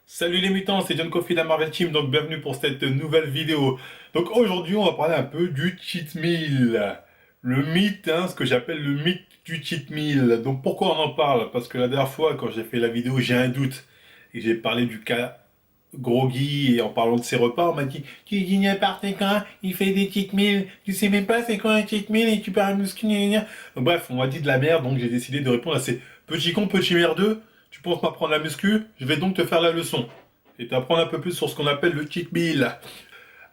Salut les mutants, c'est John Coffey de la Marvel Team, donc bienvenue pour cette nouvelle vidéo. Donc aujourd'hui on va parler un peu du cheat meal. Le mythe, ce que j'appelle le mythe du cheat meal. Donc pourquoi on en parle? Parce que la dernière fois quand j'ai fait la vidéo j'ai un doute. Et j'ai parlé du cas Groggy et en parlant de ses repas on m'a dit tu dis n'importe quoi, il fait des cheat meals, tu sais même pas c'est quoi un cheat meal et tu parles muscu. Gna, gna, gna. Bref, on m'a dit de la merde donc j'ai décidé de répondre à ces petits cons, petits merdeux. Tu penses m'apprendre la muscu? Je vais donc te faire la leçon. Et t'apprendre un peu plus sur ce qu'on appelle le cheat meal.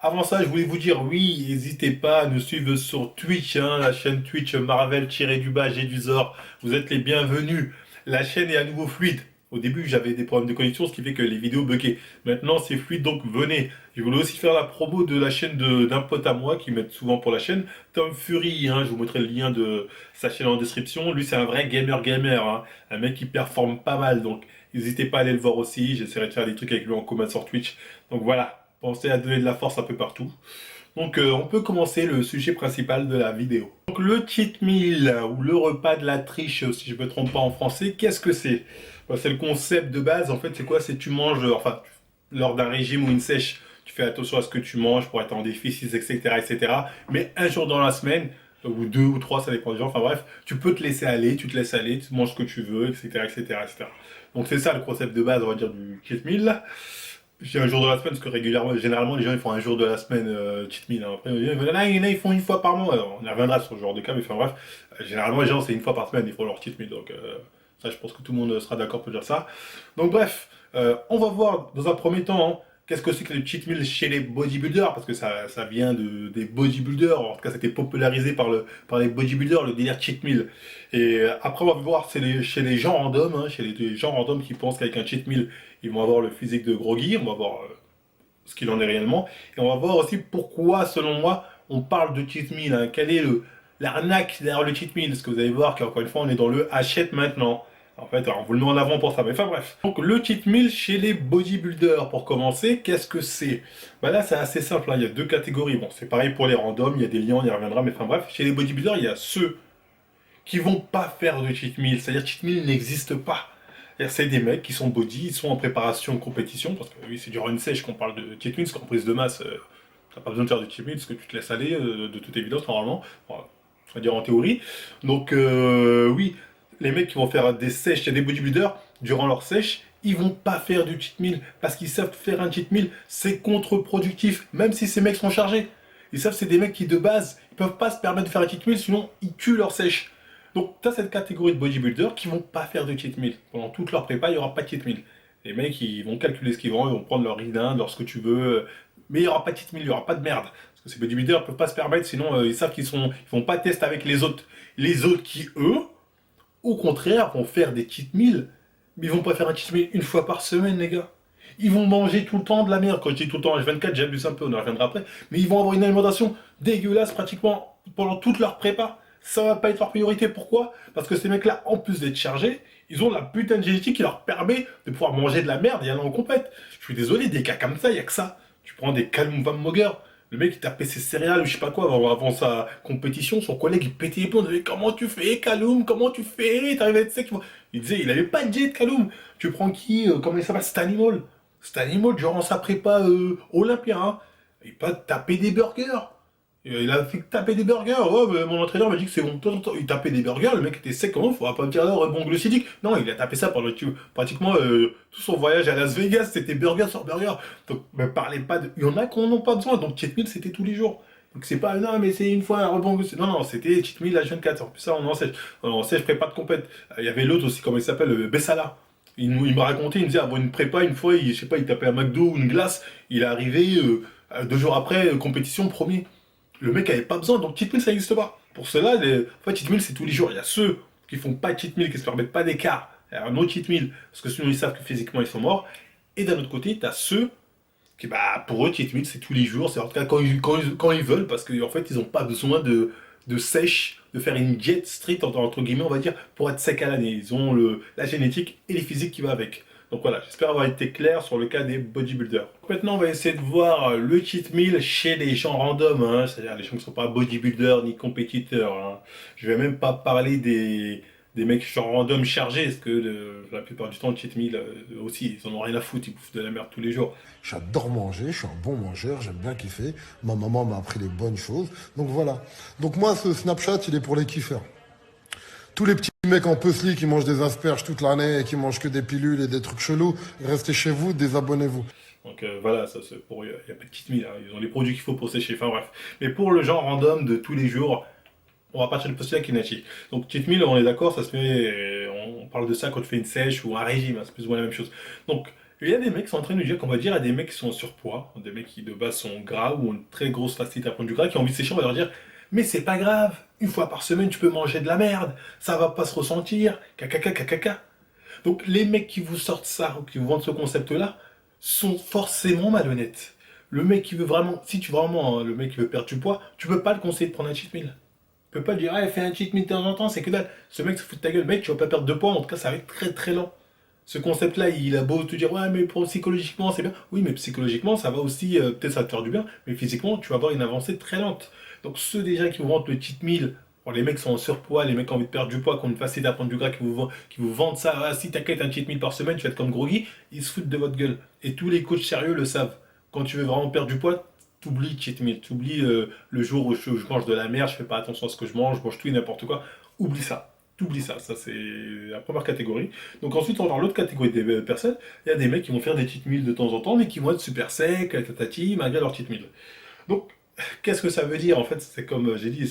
Avant ça, je voulais vous dire, oui, n'hésitez pas à nous suivre sur Twitch, la chaîne Twitch Marvel-du-bas, j'ai du Zor. Vous êtes les bienvenus. La chaîne est à nouveau fluide. Au début, j'avais des problèmes de connexion, ce qui fait que les vidéos buggaient. Maintenant, c'est fluide, donc venez. Je voulais aussi faire la promo de la chaîne d'un pote à moi qui m'aide souvent pour la chaîne, Tom Fury. Je vous mettrai le lien de sa chaîne en description. Lui, c'est un vrai gamer, un mec qui performe pas mal. Donc, n'hésitez pas à aller le voir aussi. J'essaierai de faire des trucs avec lui en commun sur Twitch. Donc voilà. Pensez à donner de la force un peu partout. Donc on peut commencer le sujet principal de la vidéo. Donc le cheat meal, ou le repas de la triche, si je ne me trompe pas en français, qu'est-ce que c'est? C'est le concept de base, en fait c'est quoi? C'est tu manges, enfin, lors d'un régime ou une sèche, tu fais attention à ce que tu manges pour être en déficit, etc. etc. Mais un jour dans la semaine, ou deux ou trois, ça dépend des gens, enfin bref, tu peux te laisser aller, tu te laisses aller, tu manges ce que tu veux, etc. etc., etc. Donc c'est ça le concept de base, on va dire, du cheat meal. Je dis un jour de la semaine parce que régulièrement, généralement, les gens ils font un jour de la semaine cheat meal. Après, ils font une fois par mois. Alors, on y reviendra sur ce genre de cas, mais enfin bref, généralement, les gens, c'est une fois par semaine, ils font leur cheat meal. Donc, ça, je pense que tout le monde sera d'accord pour dire ça. Donc, bref, on va voir dans un premier temps qu'est-ce que c'est que le cheat meal chez les bodybuilders, parce que ça vient des bodybuilders. En tout cas, c'était popularisé par les bodybuilders, le délire cheat meal. Et après, on va voir chez les gens random, chez les gens random qui pensent qu'avec un cheat meal, ils vont avoir le physique de Groggy, on va voir ce qu'il en est réellement. Et on va voir aussi pourquoi, selon moi, on parle de cheat meal. Quelle est l'arnaque derrière le cheat meal? Parce que vous allez voir qu'encore une fois, on est dans le achète maintenant. En fait, alors, on vous le met en avant pour ça. Mais enfin bref. Donc le cheat meal chez les bodybuilders, pour commencer, qu'est-ce que c'est? Là, c'est assez simple. Il y a deux catégories. Bon, c'est pareil pour les randoms, il y a des liens, on y reviendra. Mais enfin bref, chez les bodybuilders, il y a ceux qui vont pas faire de cheat meal. C'est-à-dire cheat meal n'existe pas. C'est des mecs qui sont body, ils sont en préparation de compétition, parce que oui, c'est du run sèche qu'on parle de cheat meal, parce qu'en prise de masse, t'as pas besoin de faire de cheat meal, parce que tu te laisses aller, de toute évidence, normalement, on va dire en théorie. Donc oui, les mecs qui vont faire des sèches, il y a des bodybuilders, durant leur sèche, ils vont pas faire du cheat meal, parce qu'ils savent faire un cheat meal, c'est contre-productif, même si ces mecs sont chargés. Ils savent que c'est des mecs qui, de base, ils peuvent pas se permettre de faire un cheat meal, sinon ils tuent leur sèche. Donc, tu as cette catégorie de bodybuilders qui vont pas faire de cheat meal. Pendant toute leur prépa, il n'y aura pas de cheat meal. Les mecs, ils vont calculer ce qu'ils vont, ils vont prendre leur ridin, leur ce que tu veux. Mais il n'y aura pas de cheat meal, il n'y aura pas de merde. Parce que ces bodybuilders ne peuvent pas se permettre, sinon ils savent qu'ils vont pas tester avec les autres. Les autres qui, eux, au contraire, vont faire des cheat meals. Mais ils vont pas faire un cheat meal une fois par semaine, les gars. Ils vont manger tout le temps de la merde. Quand je dis tout le temps, H24, j'abuse un peu, on en reviendra après. Mais ils vont avoir une alimentation dégueulasse pratiquement pendant toute leur prépa. Ça va pas être leur priorité. Pourquoi? Parce que ces mecs-là, en plus d'être chargés, ils ont la putain de génétique qui leur permet de pouvoir manger de la merde et aller en compète. Je suis désolé, des cas comme ça, il y a que ça. Tu prends des Calum Van Moger, le mec il tapait ses céréales ou je sais pas quoi avant sa compétition, son collègue il pétait les plombs, il disait comment tu fais Calum, comment tu fais, t'arrives à être sec. Il disait il avait pas de jet Calum. Tu prends qui, comment il s'appelle, Stanimol. Stanimol durant sa prépa olympien, il pas taper des burgers. Il a fait taper des burgers. Ouais, mais mon entraîneur m'a dit que c'est bon. Il tapait des burgers, le mec était sec, comment? Faudra pas me dire là, rebond glucidique. Non, il a tapé ça pendant pratiquement tout son voyage à Las Vegas, c'était burger sur burger. Donc, me parlez pas de. Il y en a qui en ont pas besoin, donc cheat meal c'était tous les jours. Donc c'est pas, non, mais c'est une fois un rebond glucidique. Non, non, c'était cheat meal H24. En plus, ça, on en sèche. On en sèche, prépa de compète. Il y avait l'autre aussi, comment il s'appelle, Bessala. Il m'a raconté, il me disait, avant une prépa, une fois, je sais pas, il tapait un McDo ou une glace, il est arrivé 2 jours après, compétition, premier. Le mec avait pas besoin, donc cheat meal ça n'existe pas. Pour cela, en fait, cheat meal c'est tous les jours. Il y a ceux qui font pas de cheat meal, qui se permettent pas d'écart. Il y a un autre cheat meal, parce que sinon ils savent que physiquement ils sont morts. Et d'un autre côté, tu as ceux qui, bah, pour eux, cheat meal c'est tous les jours. C'est en tout cas quand ils veulent, parce qu'en fait, ils ont pas besoin de sèche, de faire une diète stricte, entre guillemets, on va dire, pour être sec à l'année. Ils ont la génétique et les physiques qui va avec. Donc voilà, j'espère avoir été clair sur le cas des bodybuilders. Maintenant, on va essayer de voir le cheat meal chez les gens random, c'est-à-dire les gens qui ne sont pas bodybuilders ni compétiteurs. Je vais même pas parler des mecs genre random chargés, parce que la plupart du temps, le cheat meal aussi, ils en ont rien à foutre, ils bouffent de la merde tous les jours. J'adore manger, je suis un bon mangeur, j'aime bien kiffer. Ma maman m'a appris les bonnes choses. Donc voilà. Donc moi, ce Snapchat, il est pour les kiffeurs. Tous les petits mecs en puzzle qui mangent des asperges toute l'année et qui mangent que des pilules et des trucs chelous, restez chez vous, désabonnez-vous. Donc voilà, ça c'est pour eux, il n'y a pas de cheat meal, hein, ils ont les produits qu'il faut pour sécher, enfin bref. Mais pour le genre random de tous les jours, on va partir du postulat qui est natif. Donc cheat meal, on est d'accord, ça se fait, on parle de ça quand tu fais une sèche ou un régime, hein, c'est plus ou moins la même chose. Donc il y a des mecs qui sont en train de nous dire qu'on va dire à des mecs qui sont en surpoids, des mecs qui de base sont gras ou ont une très grosse facilité à prendre du gras, qui ont envie de sécher, on va leur dire, mais c'est pas grave, une fois par semaine tu peux manger de la merde, ça va pas se ressentir, caca caca caca. Donc les mecs qui vous sortent ça, ou qui vous vendent ce concept-là, sont forcément malhonnêtes. Le mec qui veut vraiment, si tu vraiment, hein, le mec qui veut perdre du poids, tu peux pas le conseiller de prendre un cheat meal. Tu peux pas lui dire, ah, fais un cheat meal de temps en temps, c'est que dalle. Ce mec se fout de ta gueule, mec, tu vas pas perdre de poids, en tout cas, ça va être très très lent. Ce concept-là, il a beau te dire, ouais, mais pour psychologiquement, c'est bien. Oui, mais psychologiquement, ça va aussi, peut-être ça va te faire du bien, mais physiquement, tu vas avoir une avancée très lente. Donc, ceux déjà qui vous vendent le cheat meal, bon, les mecs sont en surpoids, les mecs qui ont envie de perdre du poids, qui ont une facilité à prendre du gras, qui vous vendent ça, ah, si t'inquiète, un cheat meal par semaine, tu vas être comme Groggy, ils se foutent de votre gueule. Et tous les coachs sérieux le savent. Quand tu veux vraiment perdre du poids, t'oublies cheat meal, t'oublies le jour où je mange de la merde, je fais pas attention à ce que je mange tout et n'importe quoi. Oublie ça. T'oublies ça, ça c'est la première catégorie. Donc ensuite, on va dans l'autre catégorie des personnes. Il y a des mecs qui vont faire des cheat meals de temps en temps, mais qui vont être super secs, tatati, malgré leur cheat meal. Donc, qu'est-ce que ça veut dire? En fait, c'est comme j'ai dit,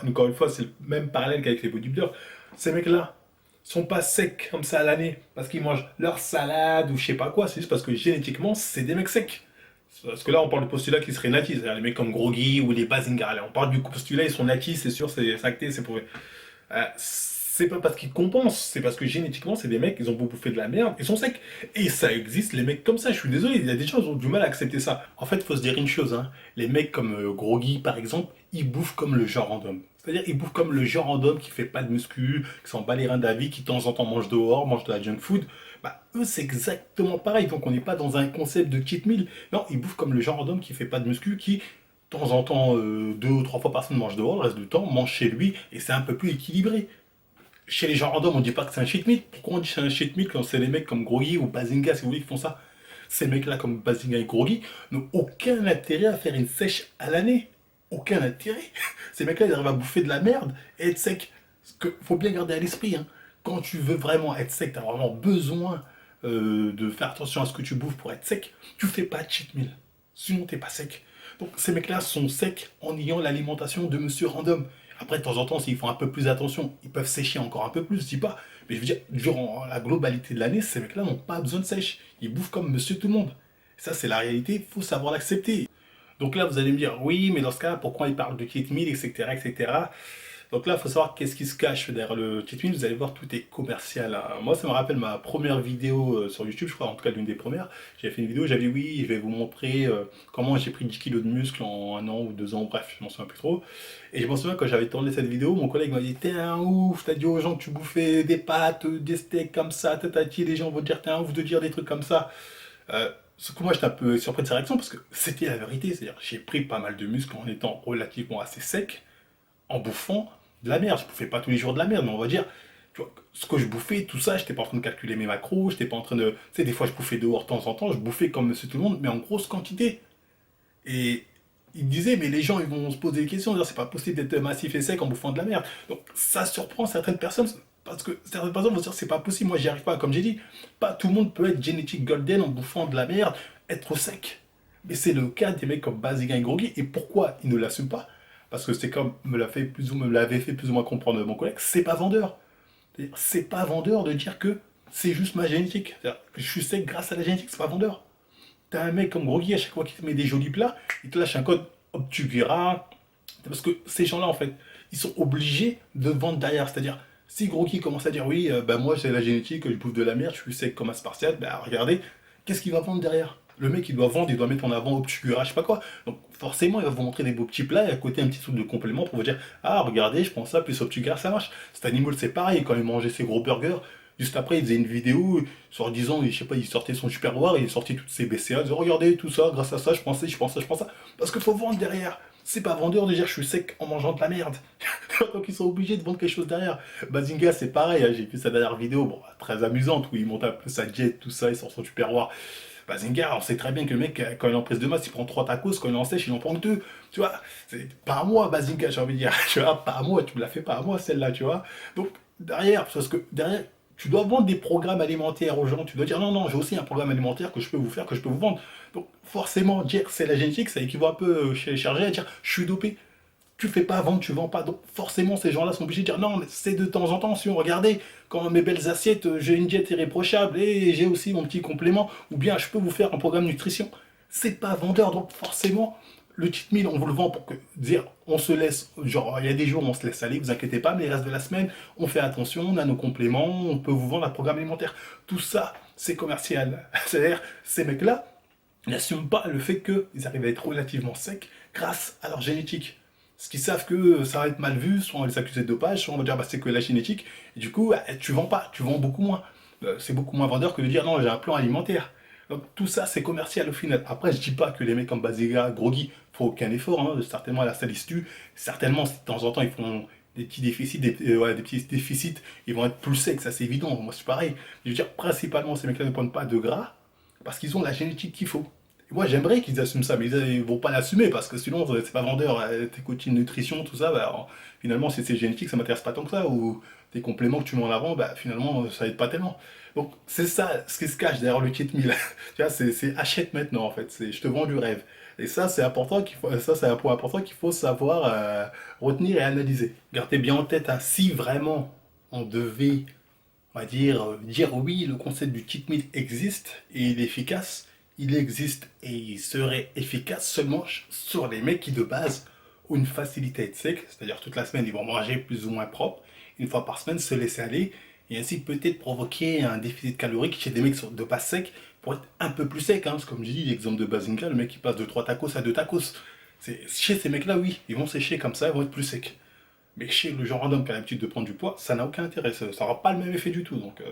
encore une fois, c'est le même parallèle qu'avec les bodybuilders. Ces mecs-là sont pas secs comme ça à l'année parce qu'ils mangent leur salade ou je sais pas quoi. C'est juste parce que génétiquement, c'est des mecs secs. Parce que là, on parle de postulats qui seraient natis, c'est-à-dire les mecs comme Groggy ou les Bazinga. Là, on parle du postulat, ils sont natis, c'est sûr, c'est acté, c'est prouvé. C'est pas parce qu'ils compensent, c'est parce que génétiquement, c'est des mecs, ils ont beau bouffer de la merde, ils sont secs. Et ça existe, les mecs comme ça, je suis désolé, il y a des gens qui ont du mal à accepter ça. En fait, il faut se dire une chose, hein. Les mecs comme Groggy, par exemple, ils bouffent comme le genre random. C'est-à-dire, ils bouffent comme le genre random qui fait pas de muscu, qui s'en bat les reins d'avis, qui de temps en temps mange dehors, mange de la junk food. Bah, eux, c'est exactement pareil. Donc, on n'est pas dans un concept de cheat meal. Non, ils bouffent comme le genre random qui fait pas de muscu, qui de temps en temps, 2 ou 3 fois par semaine mange dehors, le reste du temps mange chez lui, et c'est un peu plus équilibré. Chez les gens random, on dit pas que c'est un cheat meal. Pourquoi on dit que c'est un cheat meal quand c'est les mecs comme Groggy ou Bazinga, si vous voulez, qui font ça? Ces mecs-là, comme Bazinga et Groggy, n'ont aucun intérêt à faire une sèche à l'année. Aucun intérêt. Ces mecs-là, ils arrivent à bouffer de la merde et être sec. Ce qu'il faut bien garder à l'esprit, hein. Quand tu veux vraiment être sec, tu as vraiment besoin de faire attention à ce que tu bouffes pour être sec, tu fais pas de cheat meal. Sinon, t'es pas sec. Donc, ces mecs-là sont secs en ayant l'alimentation de monsieur random. Après, de temps en temps, s'ils font un peu plus attention, ils peuvent sécher encore un peu plus, je dis pas. Mais je veux dire, durant la globalité de l'année, ces mecs-là n'ont pas besoin de sèche. Ils bouffent comme monsieur tout le monde. Ça, c'est la réalité, il faut savoir l'accepter. Donc là, vous allez me dire, oui, mais dans ce cas, pourquoi ils parlent de cheat meal, etc., etc. Donc là, il faut savoir qu'est-ce qui se cache derrière le cheat meal. Vous allez voir, tout est commercial, hein. Moi, ça me rappelle ma première vidéo sur YouTube, je crois, en tout cas l'une des premières. J'avais fait une vidéo, j'avais dit, oui, je vais vous montrer comment j'ai pris 10 kilos de muscle en 1 an ou 2 ans, bref, je m'en souviens plus trop. Et je m'en souviens, quand j'avais tourné cette vidéo, mon collègue m'a dit, t'es un ouf, t'as dit aux gens que tu bouffais des pâtes, des steaks comme ça, tatati, les gens vont te dire, t'es un ouf de dire des trucs comme ça. Ce que moi, j'étais un peu surpris de sa réaction parce que c'était la vérité. C'est-à-dire, j'ai pris pas mal de muscles en étant relativement assez sec, en bouffant de la merde. Je bouffais pas tous les jours de la merde, mais on va dire, tu vois, ce que je bouffais, tout ça, j'étais pas en train de calculer mes macros, j'étais pas en train de. Tu sais, des fois, je bouffais dehors de temps en temps, je bouffais comme monsieur tout le monde, mais en grosse quantité. Et il me disait, mais les gens, ils vont se poser des questions, dire, c'est pas possible d'être massif et sec en bouffant de la merde. Donc, ça surprend certaines personnes. Parce que certaines personnes vont se dire c'est pas possible, moi j'y arrive pas. Comme j'ai dit, pas tout le monde peut être génétique golden en bouffant de la merde, être sec. Mais c'est le cas des mecs comme Baziga et Groggy. Et pourquoi ils ne l'assument pas? Parce que c'est comme me l'avait fait plus ou moins comprendre mon collègue, c'est pas vendeur. C'est pas vendeur de dire que c'est juste ma génétique. C'est-à-dire que je suis sec grâce à la génétique, c'est pas vendeur. T'as un mec comme Groggy, à chaque fois qu'il te met des jolis plats, il te lâche un code, hop, tu verras. Parce que ces gens-là, en fait, ils sont obligés de vendre derrière. C'est-à-dire, si Groggy commence à dire oui, bah moi c'est la génétique, je bouffe de la merde, je suis sec comme un spartiate, bah regardez, qu'est-ce qu'il va vendre derrière? Le mec il doit vendre, il doit mettre en avant Obscura, je sais pas quoi. Donc forcément il va vous montrer des beaux petits plats et à côté un petit truc de complément pour vous dire ah regardez, je prends ça, plus Obscura ça marche. Cet animal c'est pareil, quand il mangeait ses gros burgers, juste après il faisait une vidéo, sur disant, je sais pas, il sortait son super war, il sortait toutes ses BCA, il disait regardez tout ça, grâce à ça je prends ça, je prends ça, je prends ça. Parce qu'il faut vendre derrière. C'est pas vendeur de dire je suis sec en mangeant de la merde. Donc ils sont obligés de vendre quelque chose derrière. Bazinga c'est pareil, hein, j'ai vu sa dernière vidéo, bon, très amusante, où il monte un peu sa jet, tout ça, il sort son tupperware. Bazinga, on sait très bien que le mec, quand il est en prise de masse, il prend 3 tacos, quand il est en sèche, il en prend que 2. Tu vois, c'est pas à moi, Bazinga, j'ai envie de dire. Tu vois, pas à moi, tu me la fais pas à moi, celle-là, tu vois. Donc, derrière, parce que derrière, tu dois vendre des programmes alimentaires aux gens. Tu dois dire non, non, j'ai aussi un programme alimentaire que je peux vous faire, que je peux vous vendre. Donc, forcément, dire c'est la génétique, ça équivaut un peu chez les chargés à dire je suis dopé. Tu fais pas vendre, tu vends pas. Donc forcément, ces gens-là sont obligés de dire non, mais c'est de temps en temps. Si on regardait, quand mes belles assiettes, j'ai une diète irréprochable et j'ai aussi mon petit complément, ou bien je peux vous faire un programme nutrition. C'est pas vendeur, donc forcément, le cheat meal, on vous le vend pour que dire on se laisse, genre il y a des jours où on se laisse aller, vous inquiétez pas, mais le reste de la semaine, on fait attention, on a nos compléments, on peut vous vendre un programme alimentaire. Tout ça, c'est commercial. C'est-à-dire, ces mecs-là n'assument pas le fait qu'ils arrivent à être relativement secs grâce à leur génétique. Parce qu'ils savent que ça va être mal vu, soit on va les accuser de dopage, soit on va dire bah, c'est que la génétique, et du coup, tu vends pas, tu vends beaucoup moins. C'est beaucoup moins vendeur que de dire non, j'ai un plan alimentaire. Donc tout ça, c'est commercial au final. Après, je dis pas que les mecs comme Baziga, Groggy, font aucun effort, hein. Certainement la salle tue, certainement de temps en temps ils font des petits déficits, ouais, des petits déficits, ils vont être plus secs, ça c'est évident. Moi c'est pareil. Je veux dire, principalement ces mecs-là ne prennent pas de gras parce qu'ils ont la génétique qu'il faut. Moi, j'aimerais qu'ils assument ça, mais ils vont pas l'assumer parce que sinon, c'est pas vendeur. Tes coachings nutrition, tout ça, bah, alors, finalement, si c'est génétique, ça m'intéresse pas tant que ça. Ou tes compléments que tu mets en avant, bah, finalement, ça aide pas tellement. Donc, c'est ça ce qui se cache derrière le cheat meal. Tu vois, c'est achète maintenant, en fait. C'est je te vends du rêve. Et ça, c'est important ça, c'est un point important qu'il faut savoir retenir et analyser. Gardez bien en tête, hein, si vraiment on devait, on va dire oui, le concept du cheat meal existe et il est efficace, il existe et il serait efficace seulement sur les mecs qui de base ont une facilité à être sec, c'est-à-dire toute la semaine ils vont manger plus ou moins propre, une fois par semaine se laisser aller et ainsi peut-être provoquer un déficit calorique chez des mecs de base sec pour être un peu plus sec, hein, parce que comme je dis l'exemple de Bazinga, le mec qui passe de 3 tacos à 2 tacos, chez ces mecs là oui, ils vont sécher comme ça, ils vont être plus secs. Mais chez le genre random qui a l'habitude de prendre du poids, ça n'a aucun intérêt, ça n'aura pas le même effet du tout. Donc,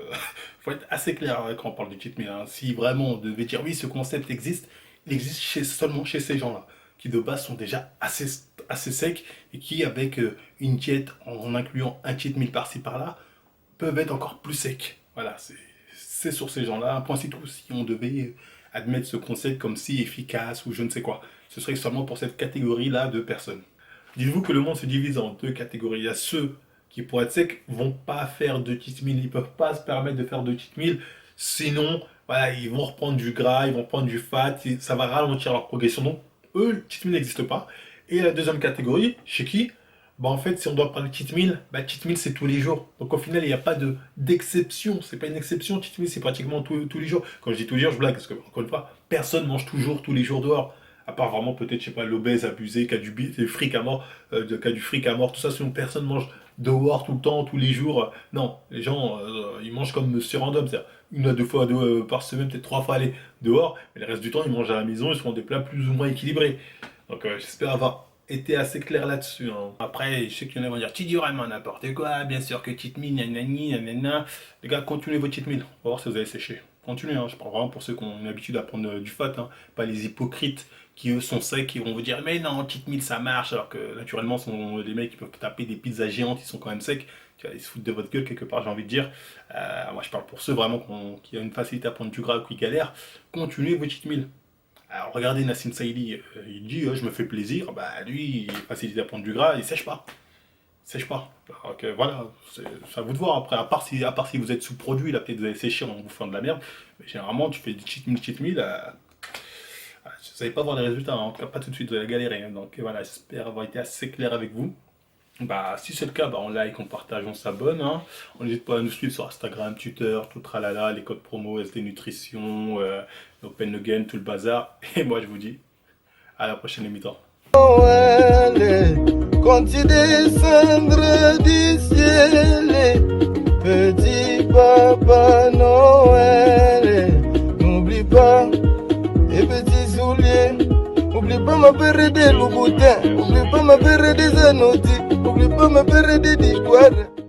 faut être assez clair quand on parle du cheat meal, hein. Si vraiment on devait dire oui, ce concept existe, il existe seulement chez ces gens-là, qui de base sont déjà assez secs et qui, avec une diète en incluant un cheat meal par-ci par-là, peuvent être encore plus secs. Voilà, c'est sur ces gens-là. Un point c'est tout. Si on devait admettre ce concept comme si efficace ou je ne sais quoi, ce serait seulement pour cette catégorie-là de personnes. Dites-vous que le monde se divise en deux catégories. Il y a ceux qui, pour être secs, vont pas faire de cheat meal. Ils peuvent pas se permettre de faire de cheat meal. Sinon, voilà, ils vont reprendre du gras, ils vont prendre du fat. Ça va ralentir leur progression. Donc, eux, le cheat meal n'existe pas. Et la deuxième catégorie, chez qui bah, en fait, si on doit parler de cheat meal, bah, cheat meal, c'est tous les jours. Donc, au final, il n'y a pas d'exception. C'est pas une exception. Cheat meal, c'est pratiquement tous les jours. Quand je dis tous les jours, je blague. Parce que, encore une fois, personne mange toujours tous les jours dehors. À part vraiment peut-être, je sais pas, l'obèse abusé, qui a du fric à mort, qui a du fric à mort, tout ça, sinon personne mange dehors tout le temps, tous les jours. Non, les gens, ils mangent comme monsieur random, c'est-à-dire une à deux fois par semaine, peut-être 3 fois aller dehors, mais le reste du temps, ils mangent à la maison, ils se font des plats plus ou moins équilibrés. Donc j'espère avoir été assez clair là-dessus, hein. Après, je sais qu'il y en a qui vont dire, tu dis vraiment n'importe quoi, bien sûr que cheat meal, nanani, nanana. Les gars, continuez votre cheat meal, on va voir si vous allez sécher. Continuez, hein. Je parle vraiment pour ceux qui ont l'habitude à prendre du fat, hein. Pas les hypocrites qui eux sont secs, qui vont vous dire mais non, cheat meal ça marche, alors que naturellement sont les mecs qui peuvent taper des pizzas géantes, ils sont quand même secs, tu vois, ils se foutent de votre gueule quelque part, j'ai envie de dire. Moi je parle pour ceux vraiment qui ont une facilité à prendre du gras ou qui galèrent, continuez vos cheat meal. Alors regardez Nassim Saïdi, il dit je me fais plaisir, bah lui il a facilité à prendre du gras, il sèche pas. Sèche pas. Donc voilà, c'est à vous de voir après, à part si vous êtes sous-produit, là peut-être vous allez sécher en bouffant de la merde, mais généralement tu fais du cheat meal, vous n'allez pas voir les résultats, hein. En tout cas pas tout de suite, vous allez galérer, hein. Donc voilà, j'espère avoir été assez clair avec vous. Bah, si c'est le cas, bah, on like, on partage, on s'abonne, hein. On n'hésite pas à nous suivre sur Instagram, Twitter, tout tralala, les codes promo, SD Nutrition, Open Again, tout le bazar. Et moi je vous dis à la prochaine émission. Noël, quand il descendra du ciel, petit papa Noël, n'oublie pas les petits souliers, n'oublie pas ma paire de Louboutin, n'oublie pas ma paire des Zanotti, n'oublie pas ma paire des Dichoirs.